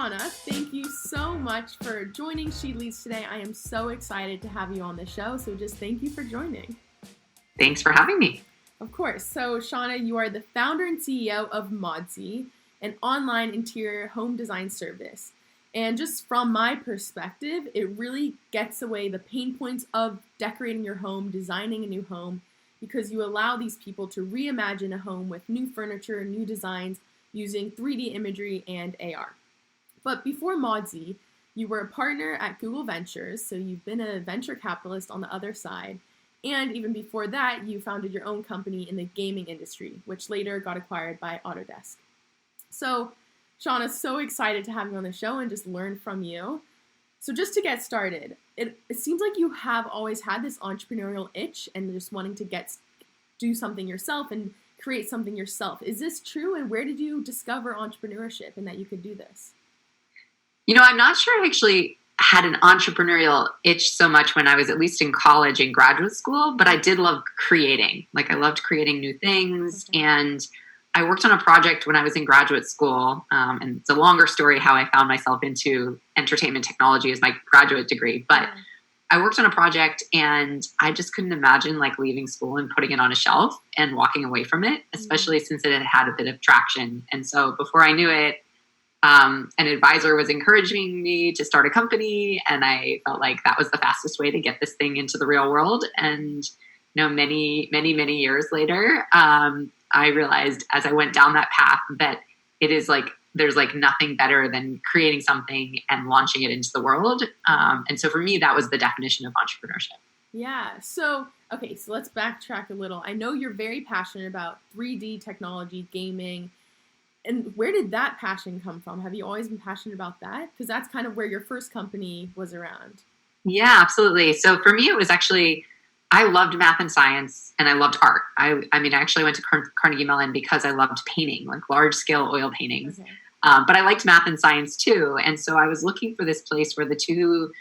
Shanna, thank you so much for joining She Leads today. I am so excited to have you on the show, so just thank you for joining. Thanks for having me. Of course. So, Shanna, you are the founder and CEO of Modsy, an online interior home design service. And just from my perspective, it really gets away the pain points of decorating your home, designing a new home, because you allow these people to reimagine a home with new furniture, new designs, using 3D imagery and AR. But before Modsy, you were a partner at Google Ventures, so you've been a venture capitalist on the other side. And even before that, you founded your own company in the gaming industry, which later got acquired by Autodesk. So, Shauna, so excited to have you on the show and just learn from you. So just to get started, it seems like you have always had this entrepreneurial itch and just wanting to do something yourself and create something yourself. Is this true? And where did you discover entrepreneurship and that you could do this? You know, I'm not sure I actually had an entrepreneurial itch so much when I was at least in college and graduate school, but I did love creating. Like, I loved creating new things. Okay. And I worked on a project when I was in graduate school. And it's a longer story how I found myself into entertainment technology as my graduate degree. But I worked on a project and I just couldn't imagine like leaving school and putting it on a shelf and walking away from it, especially since it had had a bit of traction. And so before I knew it, an advisor was encouraging me to start a company, and I felt like that was the fastest way to get this thing into the real world. And many years later, I realized as I went down that path that it is like there's like nothing better than creating something and launching it into the world. And so for me, that was the definition of entrepreneurship. Yeah. So let's backtrack a little. I know you're very passionate about 3D technology, gaming. And where did that passion come from? Have you always been passionate about that? Because that's kind of where your first company was around. Yeah, absolutely. So for me, it was actually, I loved math and science and I loved art. I actually went to Carnegie Mellon because I loved painting, like large scale oil paintings. Okay. But I liked math and science too. And so I was looking for this place where the two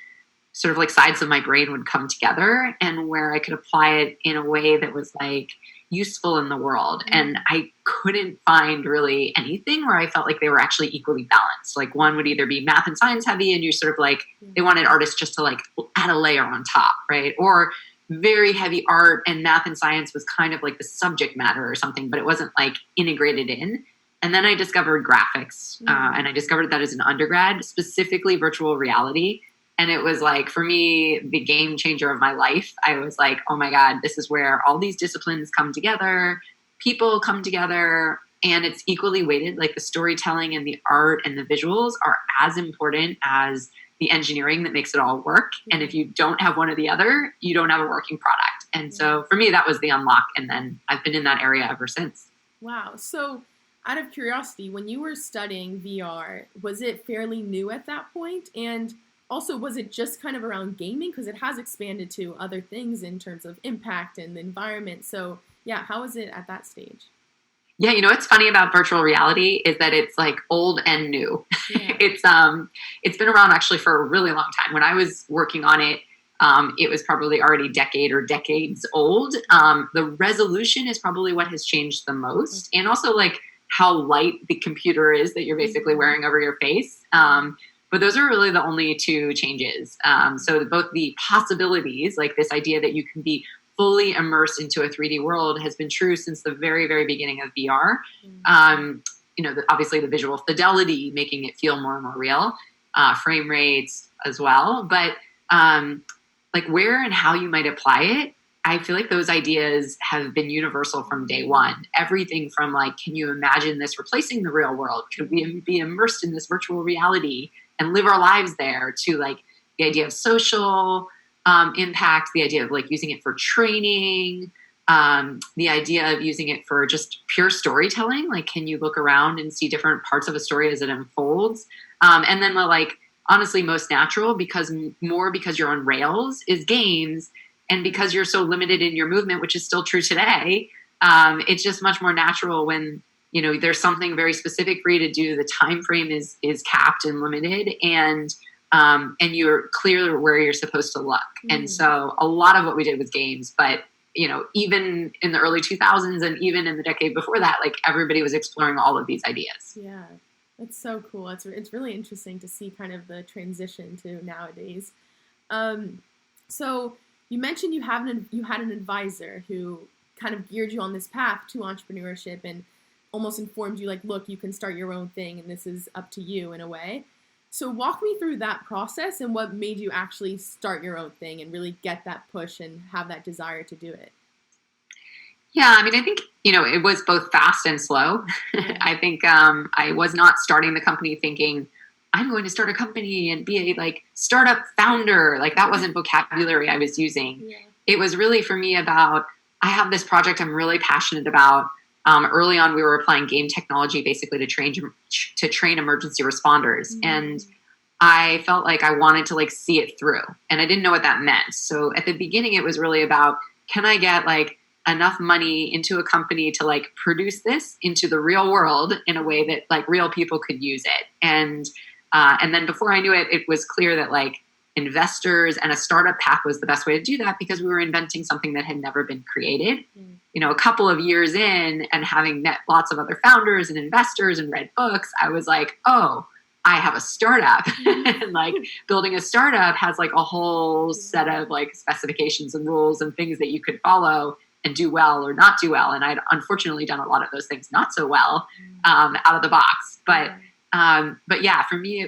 sort of like sides of my brain would come together and where I could apply it in a way that was like useful in the world. And I couldn't find really anything where I felt like they were actually equally balanced. Like one would either be math and science heavy and you sort of like, they wanted artists just to like add a layer on top, right? Or very heavy art and math and science was kind of like the subject matter or something, but it wasn't like integrated in. And then I discovered graphics and I discovered that as an undergrad, specifically virtual reality. And it was like, for me, the game changer of my life. I was like, oh my God, this is where all these disciplines come together, people come together, and it's equally weighted. Like the storytelling and the art and the visuals are as important as the engineering that makes it all work. And if you don't have one or the other, you don't have a working product. And so for me, that was the unlock. And then I've been in that area ever since. Wow. So out of curiosity, when you were studying VR, was it fairly new at that point? And also, was it just kind of around gaming? Because it has expanded to other things in terms of impact and the environment. So yeah, how was it at that stage? Yeah, what's funny about virtual reality is that it's like old and new. Yeah. It's been around actually for a really long time. When I was working on it, it was probably already decades old. The resolution is probably what has changed the most. And also like how light the computer is that you're basically wearing over your face. But those are really the only two changes. So both the possibilities, like this idea that you can be fully immersed into a 3D world has been true since the very, very beginning of VR. Obviously the visual fidelity, making it feel more and more real, frame rates as well. But like where and how you might apply it, I feel like those ideas have been universal from day one. Everything from like, can you imagine this replacing the real world? Could we be immersed in this virtual reality and live our lives there, to like the idea of social impact, the idea of like using it for training, the idea of using it for just pure storytelling. Like, can you look around and see different parts of a story as it unfolds? And then like, honestly, most natural because you're on rails is games. And because you're so limited in your movement, which is still true today, it's just much more natural when, there's something very specific for you to do. The time frame is capped and limited, and you're clear where you're supposed to look. And so a lot of what we did was games, but even in the early 2000s and even in the decade before that, like everybody was exploring all of these ideas. Yeah. That's so cool. It's really interesting to see kind of the transition to nowadays. Um, so you mentioned you had an advisor who kind of geared you on this path to entrepreneurship and almost informed you like, look, you can start your own thing and this is up to you in a way. So walk me through that process and what made you actually start your own thing and really get that push and have that desire to do it. Yeah, I mean, I think, it was both fast and slow. Yeah. I think I was not starting the company thinking, I'm going to start a company and be a like startup founder. Like that wasn't vocabulary I was using. Yeah. It was really for me about, I have this project I'm really passionate about. Early on, we were applying game technology basically to train emergency responders. Mm-hmm. And I felt like I wanted to like see it through, and I didn't know what that meant. So at the beginning, it was really about, can I get like enough money into a company to like produce this into the real world in a way that like real people could use it. And then before I knew it, it was clear that like investors and a startup path was the best way to do that because we were inventing something that had never been created. A couple of years in and having met lots of other founders and investors and read books, I was like, oh, I have a startup. And like building a startup has like a whole set of like specifications and rules and things that you could follow and do well or not do well. And I'd unfortunately done a lot of those things not so well out of the box. But yeah, for me,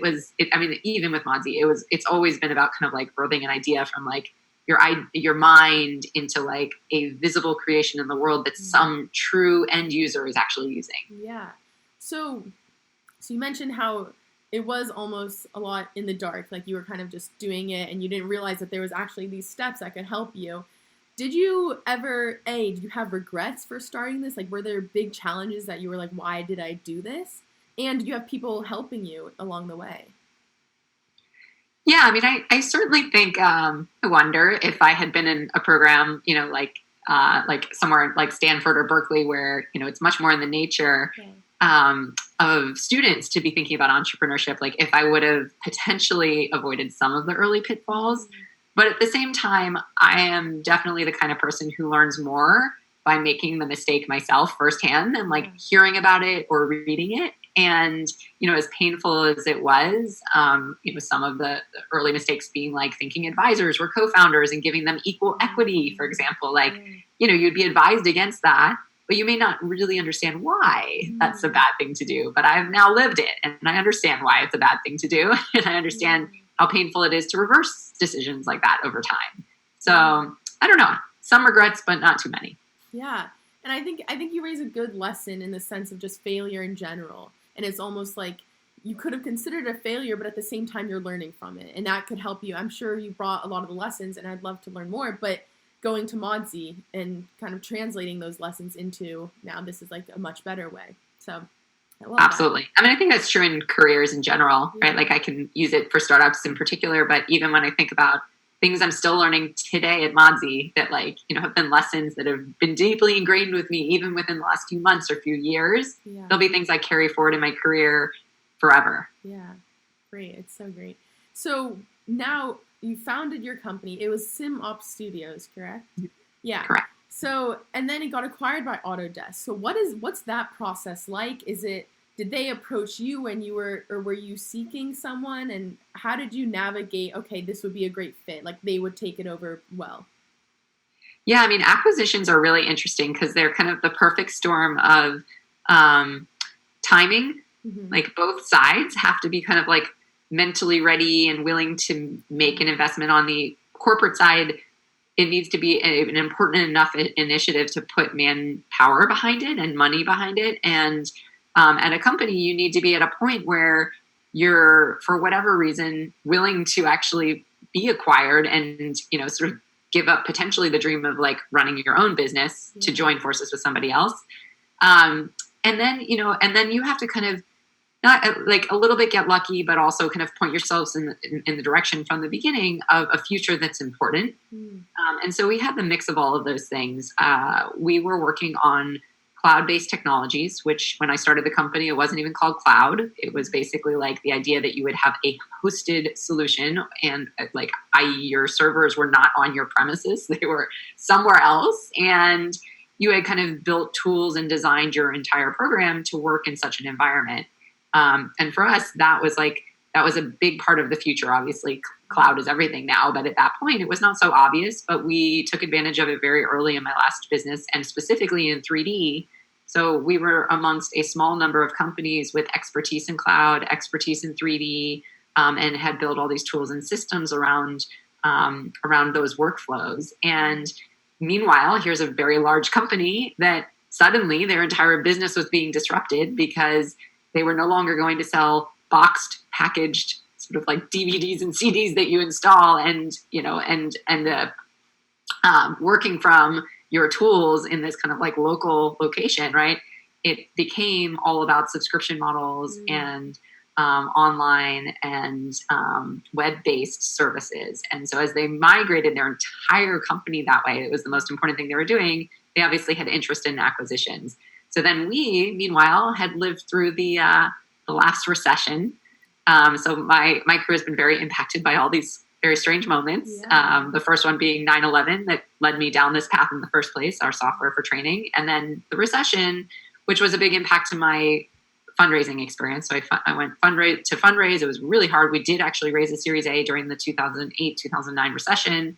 even with Modsy, it's always been about kind of like birthing an idea from like your mind into like a visible creation in the world that some true end user is actually using. Yeah. So you mentioned how it was almost a lot in the dark, like you were kind of just doing it and you didn't realize that there was actually these steps that could help you. Did you have regrets for starting this? Like, were there big challenges that you were like, why did I do this? And did you have people helping you along the way? Yeah, I mean, I certainly think, I wonder if I had been in a program, like somewhere like Stanford or Berkeley where, it's much more in the nature of students to be thinking about entrepreneurship, like if I would have potentially avoided some of the early pitfalls. But at the same time, I am definitely the kind of person who learns more by making the mistake myself firsthand and like hearing about it or reading it. And, as painful as it was, some of the early mistakes being like thinking advisors were co-founders and giving them equal equity, for example, like, you'd be advised against that, but you may not really understand why that's a bad thing to do. But I've now lived it and I understand why it's a bad thing to do. And I understand how painful it is to reverse decisions like that over time. So I don't know, some regrets, but not too many. Yeah. And I think you raise a good lesson in the sense of just failure in general. And it's almost like you could have considered a failure, but at the same time, you're learning from it. And that could help you. I'm sure you brought a lot of the lessons and I'd love to learn more, but going to Modsy and kind of translating those lessons into now this is like a much better way. So I love Absolutely. that. I mean, I think that's true in careers in general, right? Like I can use it for startups in particular, but even when I think about things I'm still learning today at Modsy that like, have been lessons that have been deeply ingrained with me, even within the last few months or few years, there'll be things I carry forward in my career forever. Yeah. Great. It's so great. So now you founded your company. It was SimOps Studios, correct? Yeah. Correct. So, and then it got acquired by Autodesk. So what's that process like? Did they approach you when were you seeking someone? And how did you navigate, okay, this would be a great fit, like they would take it over well? Yeah, I mean, acquisitions are really interesting because they're kind of the perfect storm of timing. Like both sides have to be kind of like mentally ready and willing to make an investment. On the corporate side, it needs to be an important enough initiative to put manpower behind it and money behind it. And at a company, you need to be at a point where you're, for whatever reason, willing to actually be acquired and, sort of give up potentially the dream of like running your own business to join forces with somebody else. And then you have to kind of not like a little bit get lucky, but also kind of point yourselves in the direction from the beginning of a future that's important. And so we had the mix of all of those things. We were working on cloud-based technologies, which when I started the company, it wasn't even called cloud. It was basically like the idea that you would have a hosted solution and like, i.e. your servers were not on your premises. They were somewhere else. And you had kind of built tools and designed your entire program to work in such an environment. And for us, that was a big part of the future. Obviously, cloud is everything now, but at that point, it was not so obvious. But we took advantage of it very early in my last business, and specifically in 3D. So we were amongst a small number of companies with expertise in cloud, expertise in 3D, and had built all these tools and systems around those workflows. And meanwhile, here's a very large company that suddenly their entire business was being disrupted because they were no longer going to sell boxed, packaged, sort of like DVDs and CDs that you install, and working from your tools in this kind of like local location, right? It became all about subscription models and online and web-based services. And so as they migrated their entire company that way, it was the most important thing they were doing. They obviously had interest in acquisitions. So then we, meanwhile, had lived through the last recession. So my career has been very impacted by all these very strange moments. Yeah. The first one being 9/11 that led me down this path in the first place, our software for training. And then the recession, which was a big impact to my fundraising experience. So I went to fundraise. It was really hard. We did actually raise a Series A during the 2008, 2009 recession.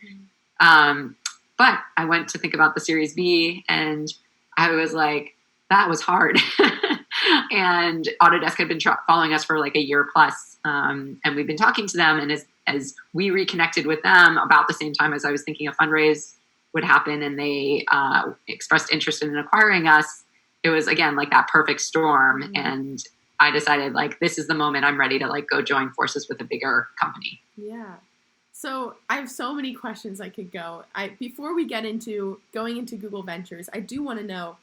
But I went to think about the Series B, and I was like, that was hard. And Autodesk had been following us for like a year plus. And we've been talking to them. And as we reconnected with them about the same time as I was thinking a fundraise would happen, and they expressed interest in acquiring us, it was, again, like that perfect storm. Mm-hmm. And I decided, like, this is the moment I'm ready to like go join forces with a bigger company. Yeah. So I have so many questions I could go. Before we get into going into Google Ventures, I do want to know,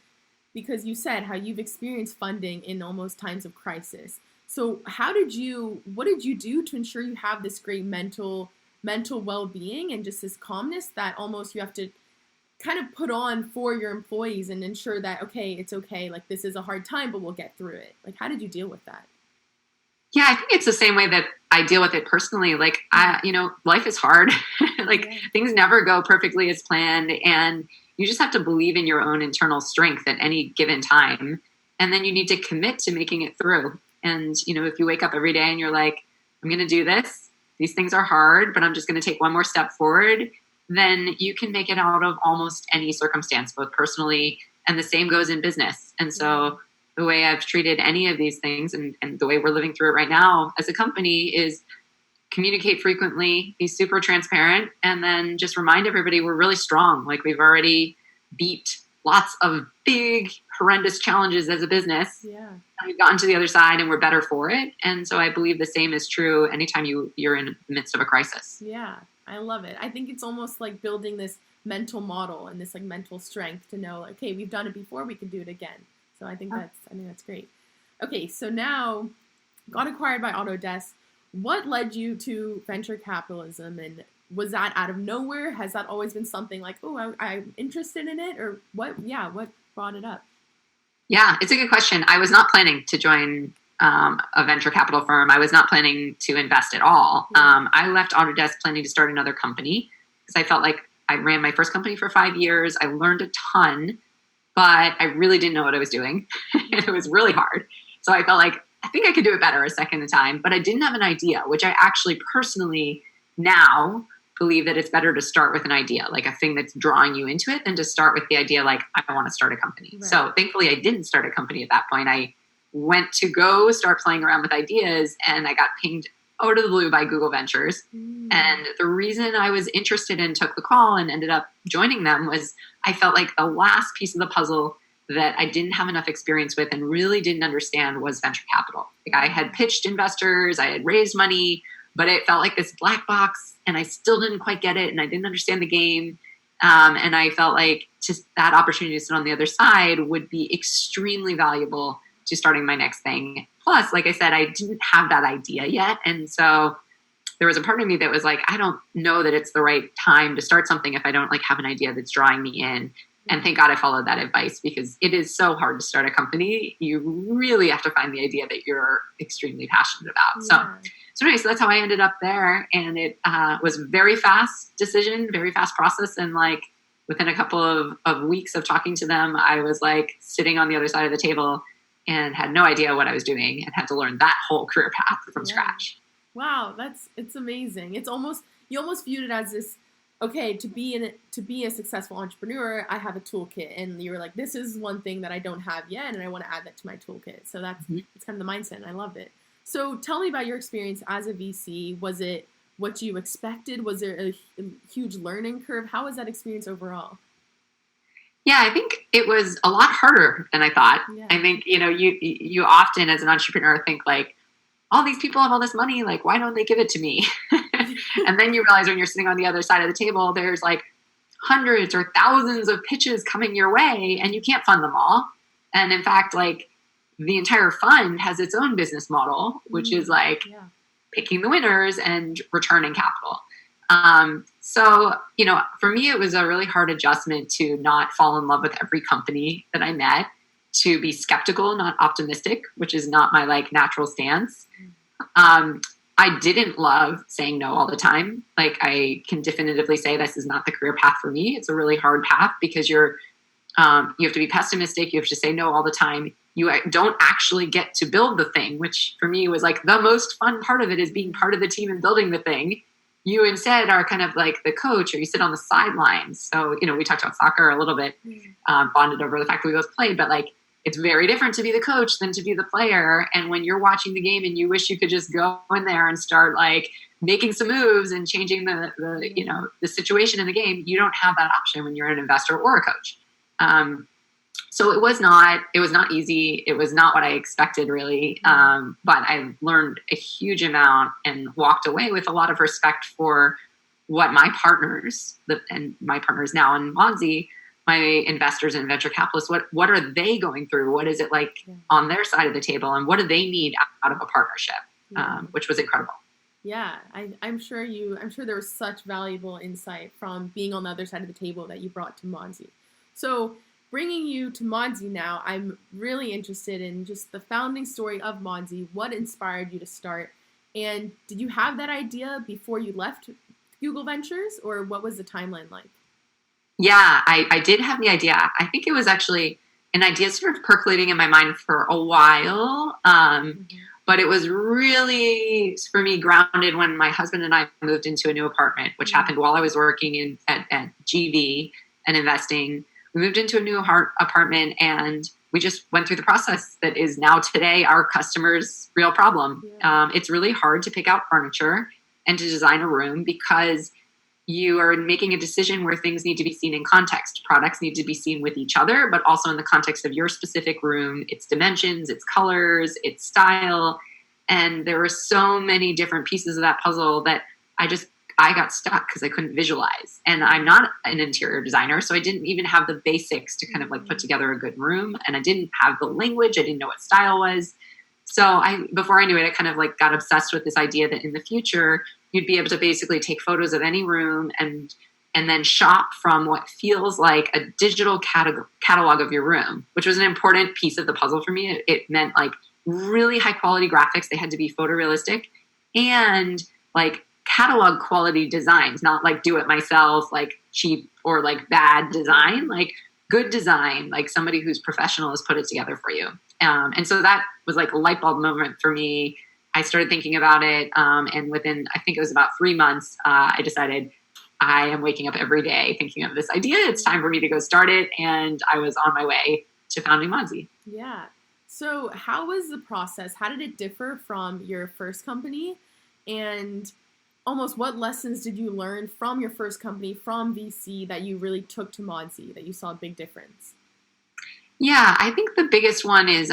because you said how you've experienced funding in almost times of crisis. So what did you do to ensure you have this great mental well-being and just this calmness that almost you have to kind of put on for your employees and ensure that, okay, it's okay, like this is a hard time, but we'll get through it. Like, how did you deal with that? Yeah, I think it's the same way that I deal with it personally. Like, life is hard. Things never go perfectly as planned, and you just have to believe in your own internal strength at any given time. And then you need to commit to making it through. And, if you wake up every day and you're like, I'm going to do this, these things are hard, but I'm just going to take one more step forward, then you can make it out of almost any circumstance, both personally, and the same goes in business. And so the way I've treated any of these things and the way we're living through it right now as a company is communicate frequently, be super transparent, and then just remind everybody we're really strong. Like, we've already beat lots of big, horrendous challenges as a business. Yeah. And we've gotten to the other side and we're better for it. And so I believe the same is true anytime you're in the midst of a crisis. Yeah, I love it. I think it's almost like building this mental model and this like mental strength to know, like, okay, we've done it before, we can do it again. So I think that's great. Okay, so now got acquired by Autodesk. What led you to venture capitalism, and was that out of nowhere? Has that always been something like, oh, I'm interested in it, or what? Yeah, what brought it up? Yeah, it's a good question. I was not planning to join a venture capital firm. I was not planning to invest at all. I left Autodesk planning to start another company because I felt like I ran my first company for 5 years. I learned a ton, but I really didn't know what I was doing. It was really hard. So I felt like I think I could do it better a second time, but I didn't have an idea, which I actually personally now believe that it's better to start with an idea, like a thing that's drawing you into it, than to start with the idea like, I want to start a company. Right. So thankfully I didn't start a company at that point. I went to go start playing around with ideas, and I got pinged out of the blue by Google Ventures. And the reason I was interested and took the call and ended up joining them was I felt like the last piece of the puzzle that I didn't have enough experience with and really didn't understand was venture capital. Like, I had pitched investors, I had raised money, but it felt like this black box, and I still didn't quite get it, and I didn't understand the game. And I felt like just that opportunity to sit on the other side would be extremely valuable to starting my next thing. Plus, like I said, I didn't have that idea yet. And so there was a part of me that was like, I don't know that it's the right time to start something if I don't like have an idea that's drawing me in. And thank God I followed that advice, because it is so hard to start a company. You really have to find the idea that you're extremely passionate about. Yeah. So anyway, so that's how I ended up there. And it was a very fast decision, very fast process. And like within a couple of weeks of talking to them, I was like sitting on the other side of the table and had no idea what I was doing and had to learn that whole career path from scratch. Wow, it's amazing. You almost viewed it as this, okay, to be a successful entrepreneur, I have a toolkit, and you were like, this is one thing that I don't have yet, and I want to add that to my toolkit. So it's kind of the mindset, and I love it. So tell me about your experience as a VC. Was it what you expected? Was there a huge learning curve? How was that experience overall? Yeah, I think it was a lot harder than I thought. Yeah. I think, you often as an entrepreneur think like, all these people have all this money, like, why don't they give it to me? And then you realize when you're sitting on the other side of the table, there's like hundreds or thousands of pitches coming your way and you can't fund them all. And in fact, like the entire fund has its own business model, which is like picking the winners and returning capital. So, for me, it was a really hard adjustment to not fall in love with every company that I met, to be skeptical, not optimistic, which is not my like natural stance. I didn't love saying no all the time. Like I can definitively say this is not the career path for me. It's a really hard path because you have to be pessimistic. You have to say no all the time. You don't actually get to build the thing, which for me was like the most fun part of it is being part of the team and building the thing. You instead are kind of like the coach, or you sit on the sidelines. So, we talked about soccer a little bit, bonded over the fact that we both played, but like, it's very different to be the coach than to be the player. And when you're watching the game and you wish you could just go in there and start like making some moves and changing the situation in the game, you don't have that option when you're an investor or a coach. So it was not easy. It was not what I expected really. But I learned a huge amount and walked away with a lot of respect for what my partners and my partners now in Modsy, my investors and venture capitalists, what are they going through? What is it like on their side of the table? And what do they need out of a partnership? Which was incredible. Yeah, I'm sure there was such valuable insight from being on the other side of the table that you brought to Modsy. So bringing you to Modsy now, I'm really interested in just the founding story of Modsy. What inspired you to start? And did you have that idea before you left Google Ventures, or what was the timeline like? Yeah, I did have the idea. I think it was actually an idea sort of percolating in my mind for a while. But it was really, for me, grounded when my husband and I moved into a new apartment, which happened while I was working at GV and investing. We moved into a new apartment and we just went through the process that is now today our customer's real problem. Yeah. It's really hard to pick out furniture and to design a room because you are making a decision where things need to be seen in context. Products need to be seen with each other, but also in the context of your specific room, its dimensions, its colors, its style. And there were so many different pieces of that puzzle that I got stuck because I couldn't visualize. And I'm not an interior designer, so I didn't even have the basics to kind of like put together a good room. And I didn't have the language. I didn't know what style was. So before I knew it, I kind of like got obsessed with this idea that in the future, you'd be able to basically take photos of any room and then shop from what feels like a digital catalog of your room, which was an important piece of the puzzle for me. It meant like really high quality graphics. They had to be photorealistic and like catalog quality designs, not like do it myself, like cheap or like bad design, like good design, like somebody who's professional has put it together for you. And so that was like a light bulb moment for me. I started thinking about it. And within, I think it was about 3 months, I decided I am waking up every day thinking of this idea. It's time for me to go start it. And I was on my way to founding Modsy. Yeah. So how was the process? How did it differ from your first company? And almost what lessons did you learn from your first company, from VC, that you really took to Modsy, that you saw a big difference? Yeah, I think the biggest one is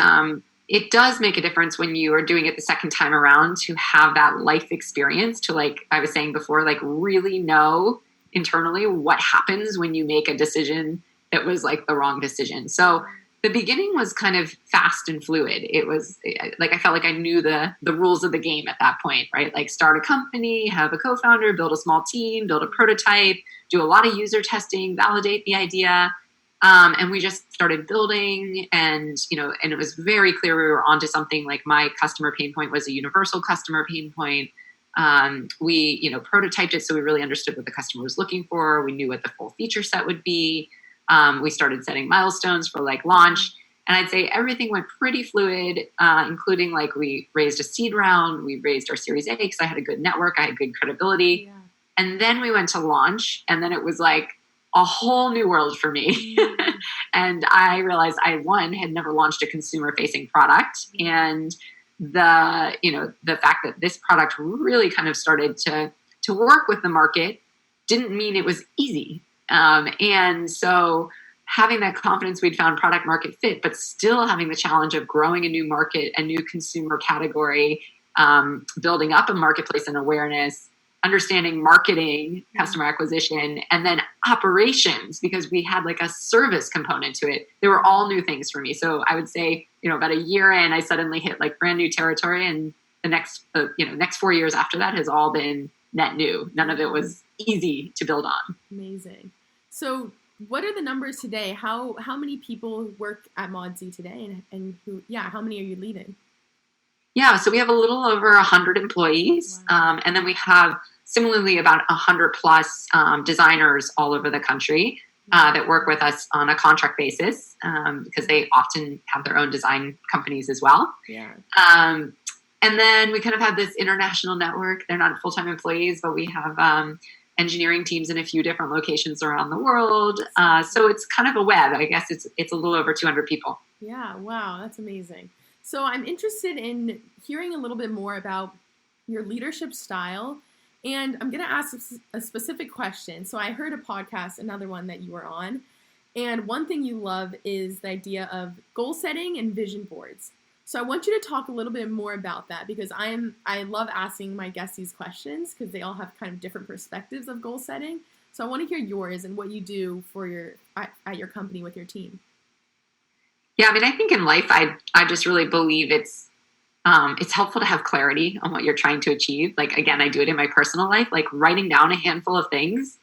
it does make a difference when you are doing it the second time around to have that life experience to, like I was saying before, like really know internally what happens when you make a decision that was like the wrong decision. So the beginning was kind of fast and fluid. It was like I felt like I knew the rules of the game at that point, right? Like start a company, have a co-founder, build a small team, build a prototype, do a lot of user testing, validate the idea. And we just started building and it was very clear we were onto something. Like my customer pain point was a universal customer pain point. We, prototyped it so we really understood what the customer was looking for. We knew what the full feature set would be. We started setting milestones for like launch. And I'd say everything went pretty fluid, including like we raised a seed round, we raised our Series A because I had a good network, I had good credibility. Yeah. And then we went to launch, and then it was like a whole new world for me. And I realized I, one, had never launched a consumer-facing product. And the fact that this product really kind of started to work with the market didn't mean it was easy. And so having that confidence we'd found product market fit, but still having the challenge of growing a new market, a new consumer category, building up a marketplace and awareness, understanding marketing, customer acquisition, and then operations, because we had like a service component to it. They were all new things for me. So I would say, about a year in, I suddenly hit like brand new territory, and the next 4 years after that has all been net new. None of it was easy to build on. Amazing. So what are the numbers today? How many people work at Modsy today, and how many are you leading? Yeah, so we have a little over 100 employees, wow. And then we have similarly about 100 plus designers all over the country that work with us on a contract basis because they often have their own design companies as well. Yeah. And then we kind of have this international network. They're not full-time employees, but we have engineering teams in a few different locations around the world. So it's kind of a web. I guess it's a little over 200 people. Yeah, wow, that's amazing. So I'm interested in hearing a little bit more about your leadership style, and I'm going to ask a specific question. So I heard a podcast, another one that you were on, and one thing you love is the idea of goal setting and vision boards. So I want you to talk a little bit more about that, because I love asking my guests these questions because they all have kind of different perspectives of goal setting. So I want to hear yours and what you do at your company with your team. Yeah, I mean, I think in life, I just really believe it's helpful to have clarity on what you're trying to achieve. Like, again, I do it in my personal life, like writing down a handful of things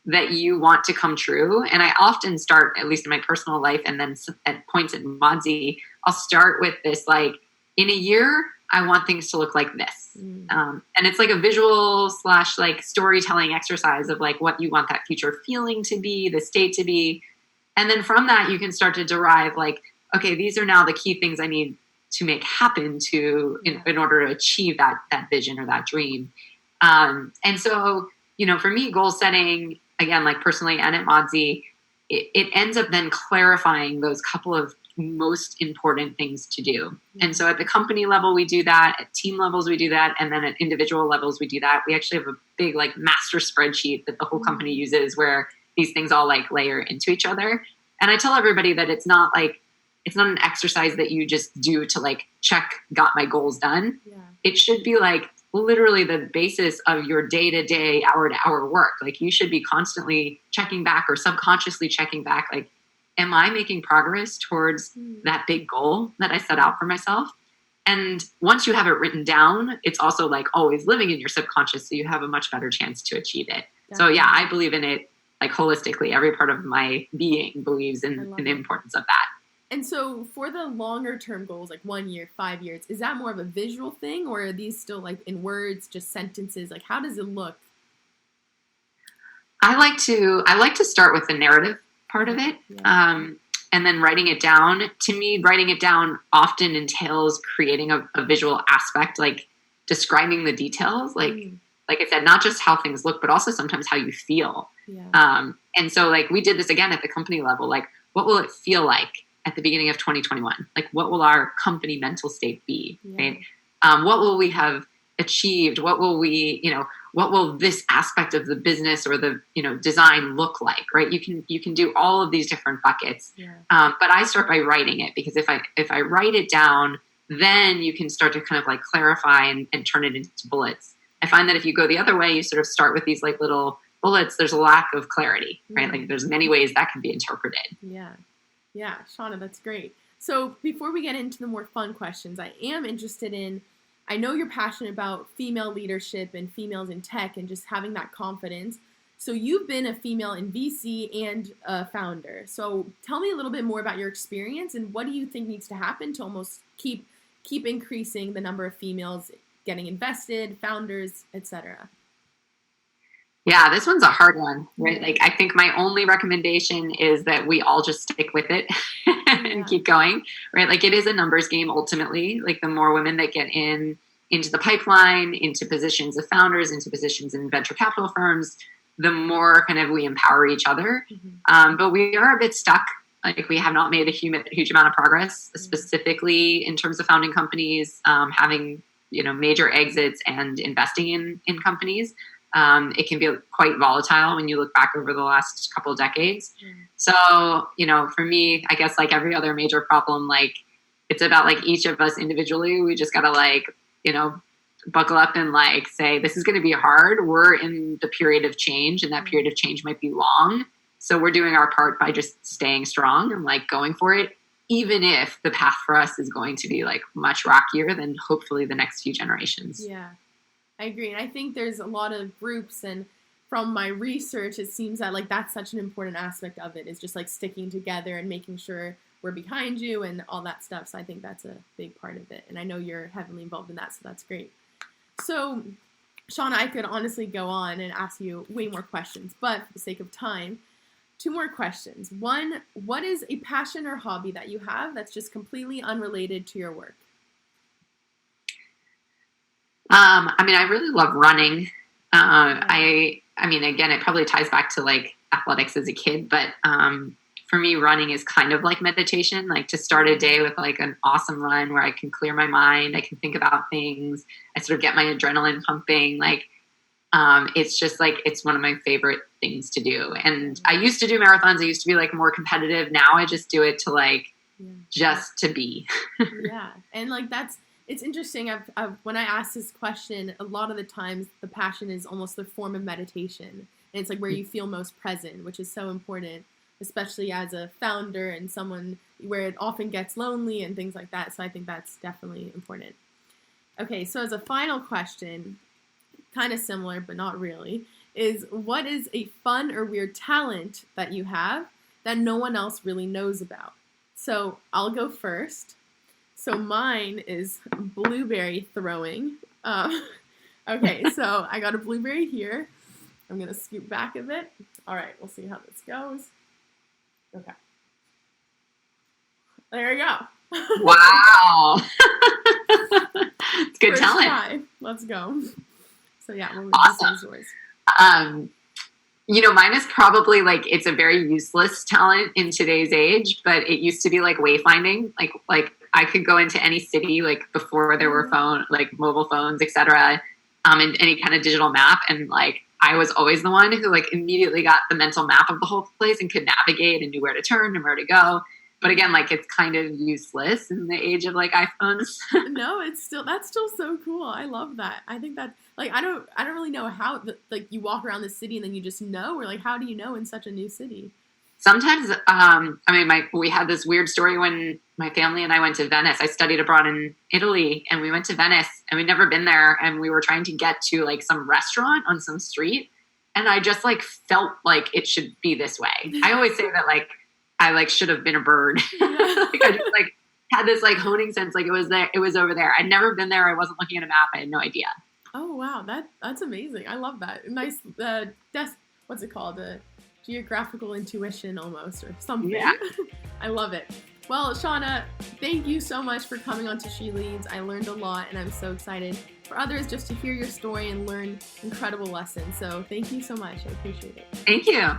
that you want to come true. And I often start, at least in my personal life, and then at points in Modsy, I'll start with this, like, in a year, I want things to look like this. And it's like a visual / like storytelling exercise of like what you want that future feeling to be, the state to be. And then from that, you can start to derive like, okay, these are now the key things I need to make happen in order to achieve that vision or that dream. And so, for me, goal setting, again, like personally and at Modsy, it ends up then clarifying those couple of most important things to do. And so at the company level, we do that. At team levels, we do that. And then at individual levels, we do that. We actually have a big like master spreadsheet that the whole company uses where these things all like layer into each other. And I tell everybody that it's not an exercise that you just do to like check, got my goals done. Yeah. It should be like literally the basis of your day-to-day, hour-to-hour work. Like you should be constantly checking back or subconsciously checking back. Like, am I making progress towards that big goal that I set out for myself? And once you have it written down, it's also like always living in your subconscious, so you have a much better chance to achieve it. Definitely. So yeah, I believe in it like holistically. Every part of my being believes in the importance of that. And so for the longer term goals, like 1 year, 5 years, is that more of a visual thing, or are these still like in words, just sentences? Like how does it look? I like to start with the narrative part of it. Yeah. And then writing it down. To me, writing it down often entails creating a visual aspect, like describing the details, like I said, not just how things look, but also sometimes how you feel. Yeah. And so like we did this again at the company level, like what will it feel like at the beginning of 2021? Like what will our company mental state be? Yeah. Right? What will we have achieved? What will what will this aspect of the business or the, design look like, right? You can do all of these different buckets. Yeah. But I start by writing it, because if I write it down, then you can start to kind of like clarify and turn it into bullets. I find that if you go the other way, you sort of start with these like little bullets, there's a lack of clarity, right? Like there's many ways that can be interpreted. Yeah. Yeah. Shanna, that's great. So before we get into the more fun questions, I am interested in, I know you're passionate about female leadership and females in tech and just having that confidence. So you've been a female in VC and a founder. So tell me a little bit more about your experience and what do you think needs to happen to almost keep increasing the number of females getting invested, founders, etc. Yeah, this one's a hard one, right? Like I think my only recommendation is that we all just stick with it. and keep going, right? Like it is a numbers game ultimately. Like the more women that get into the pipeline, into positions of founders, into positions in venture capital firms, the more kind of we empower each other. But we are a bit stuck. Like we have not made a huge amount of progress, specifically in terms of founding companies, having, major exits and investing in companies. It can be quite volatile when you look back over the last couple of decades. So, for me, I guess like every other major problem, like it's about like each of us individually, we just got to like, buckle up and like say, this is going to be hard. We're in the period of change, and that period of change might be long. So we're doing our part by just staying strong and like going for it, even if the path for us is going to be like much rockier than hopefully the next few generations. Yeah, I agree. And I think there's a lot of groups, and from my research, it seems that like that's such an important aspect of it, is just like sticking together and making sure we're behind you and all that stuff. So I think that's a big part of it. And I know you're heavily involved in that, so that's great. So, Shanna, I could honestly go on and ask you way more questions, but for the sake of time, 2 more questions. One, what is a passion or hobby that you have that's just completely unrelated to your work? I really love running. Again, it probably ties back to like athletics as a kid, but for me, running is kind of like meditation, like to start a day with like an awesome run where I can clear my mind, I can think about things, I sort of get my adrenaline pumping. Like, it's just like, it's one of my favorite things to do. And I used to do marathons. I used to be like more competitive. Now I just do it to like, just to be. Yeah. And like, it's interesting. When I ask this question, a lot of the times the passion is almost the form of meditation. And it's like where you feel most present, which is so important, especially as a founder and someone where it often gets lonely and things like that. So I think that's definitely important. Okay, so as a final question, kind of similar, but not really, is what is a fun or weird talent that you have that no one else really knows about? So I'll go first. So mine is blueberry throwing. Okay, so I got a blueberry here. I'm going to scoot back a bit. All right, we'll see how this goes. Okay. There you go. Wow. It's good First talent. try. Let's go. So yeah, we'll awesome. yours. Mine is probably like, it's a very useless talent in today's age, but it used to be like wayfinding. Like I could go into any city, like before there were mobile phones, etc. And any kind of digital map. And like, I was always the one who like immediately got the mental map of the whole place and could navigate and knew where to turn and where to go. But again, like it's kind of useless in the age of like iPhones. No, that's still so cool. I love that. I think that like I don't really know how like you walk around the city and then you just know, or like how do you know in such a new city? Sometimes, we had this weird story when my family and I went to Venice. I studied abroad in Italy, and we went to Venice, and we'd never been there, and we were trying to get to like some restaurant on some street, and I just like felt like it should be this way. I always say that like I like should have been a bird. Like I just like had this like honing sense, like it was there, it was over there. I'd never been there. I wasn't looking at a map. I had no idea. Oh wow, that's amazing. I love that. Nice. What's it called? Geographical intuition almost, or something. Yeah. I love it. Well, Shanna, thank you so much for coming on to She Leads. I learned a lot, and I'm so excited for others just to hear your story and learn incredible lessons. So thank you so much. I appreciate it. Thank you.